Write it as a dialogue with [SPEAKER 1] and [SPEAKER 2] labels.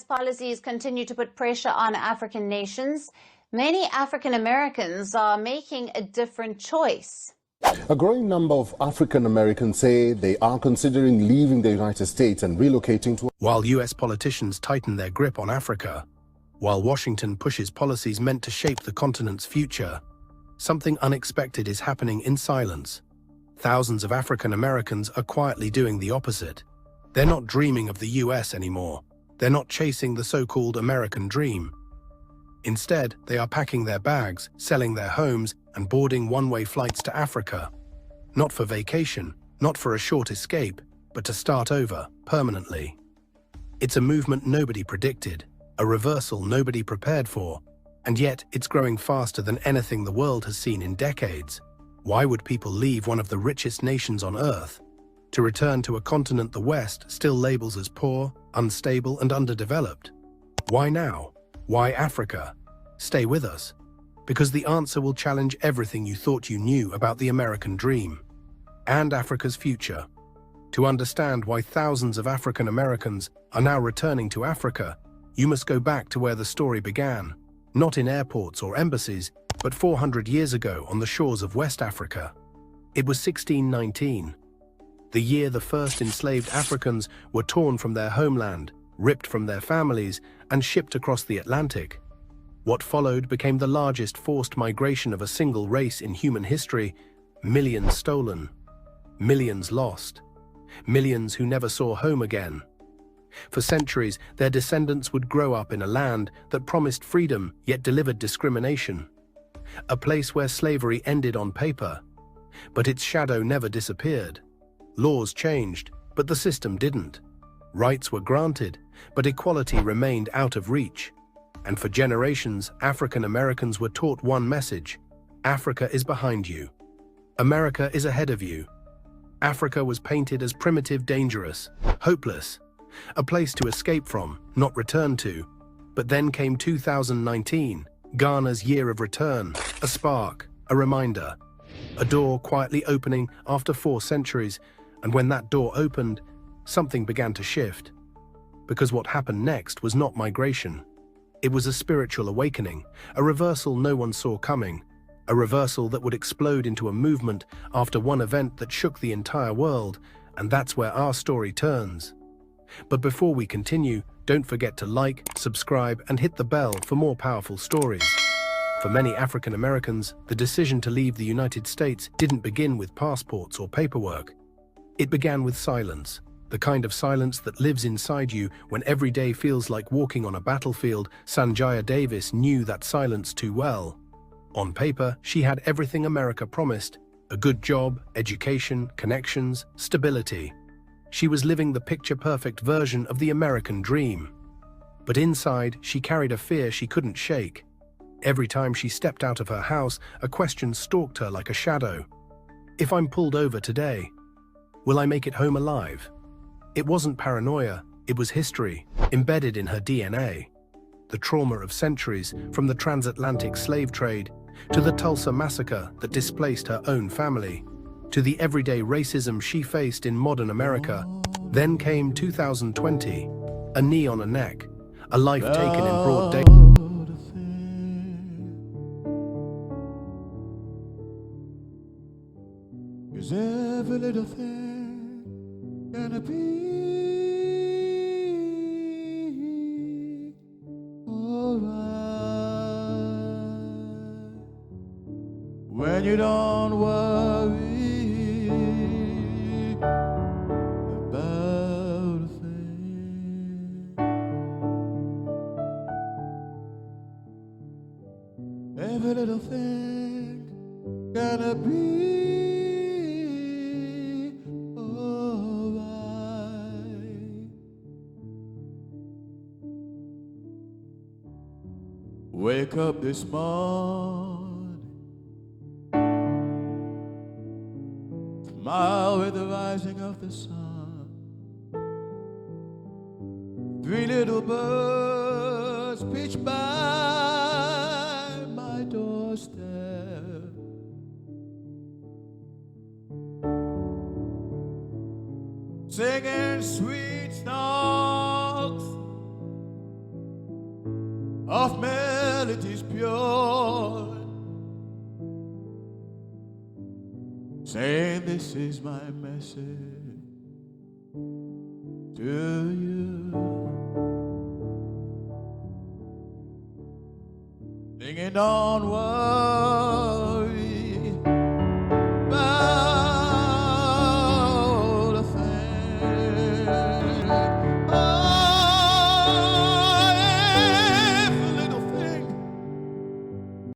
[SPEAKER 1] Policies continue to put pressure on African nations. Many African Americans are making a different choice.
[SPEAKER 2] A growing number of African Americans say they are considering leaving the United States and relocating to...
[SPEAKER 3] While US politicians tighten their grip on Africa, while Washington pushes policies meant to shape the continent's future, something unexpected is happening in silence. Thousands of African Americans are quietly doing the opposite. They're not dreaming of the US anymore. They're not chasing the so-called American dream. Instead, they are packing their bags, selling their homes, and boarding one-way flights to Africa. Not for vacation, not for a short escape, but to start over, permanently. It's a movement nobody predicted, a reversal nobody prepared for, and yet it's growing faster than anything the world has seen in decades. Why would people leave one of the richest nations on Earth to return to a continent the West still labels as poor, unstable, and underdeveloped? Why now? Why Africa? Stay with us, because the answer will challenge everything you thought you knew about the American dream and Africa's future. To understand why thousands of African Americans are now returning to Africa, you must go back to where the story began, not in airports or embassies, but 400 years ago on the shores of West Africa. It was 1619, the year the first enslaved Africans were torn from their homeland, ripped from their families, and shipped across the Atlantic. What followed became the largest forced migration of a single race in human history. Millions stolen, millions lost, millions who never saw home again. For centuries, their descendants would grow up in a land that promised freedom yet delivered discrimination. A place where slavery ended on paper, but its shadow never disappeared. Laws changed, but the system didn't. Rights were granted, but equality remained out of reach. And for generations, African Americans were taught one message: Africa is behind you. America is ahead of you. Africa was painted as primitive, dangerous, hopeless, a place to escape from, not return to. But then came 2019, Ghana's year of return, a spark, a reminder, a door quietly opening after 4 centuries. And when that door opened, something began to shift. Because what happened next was not migration. It was a spiritual awakening, a reversal no one saw coming, a reversal that would explode into a movement after one event that shook the entire world, and that's where our story turns. But before we continue, don't forget to like, subscribe, and hit the bell for more powerful stories. For many African Americans, the decision to leave the United States didn't begin with passports or paperwork. It began with silence, the kind of silence that lives inside you when every day feels like walking on a battlefield. Sanjaya Davis knew that silence too well. On paper, she had everything America promised: a good job, education, connections, stability. She was living the picture-perfect version of the American dream. But inside, she carried a fear she couldn't shake. Every time she stepped out of her house, a question stalked her like a shadow. If I'm pulled over today, will I make it home alive? It wasn't paranoia, it was history, embedded in her DNA. The trauma of centuries, from the transatlantic slave trade, to the Tulsa massacre that displaced her own family, to the everyday racism she faced in modern America. Then came 2020, a knee on a neck, a life taken in broad day.
[SPEAKER 4] Cause every little thing gonna be alright when you don't worry about a thing. Every little thing gonna be wake up this morning, smile with the rising of the sun. 3 little birds pitch by my doorstep. Singing sweet songs of melodies pure, saying this is my message to you. Singing onward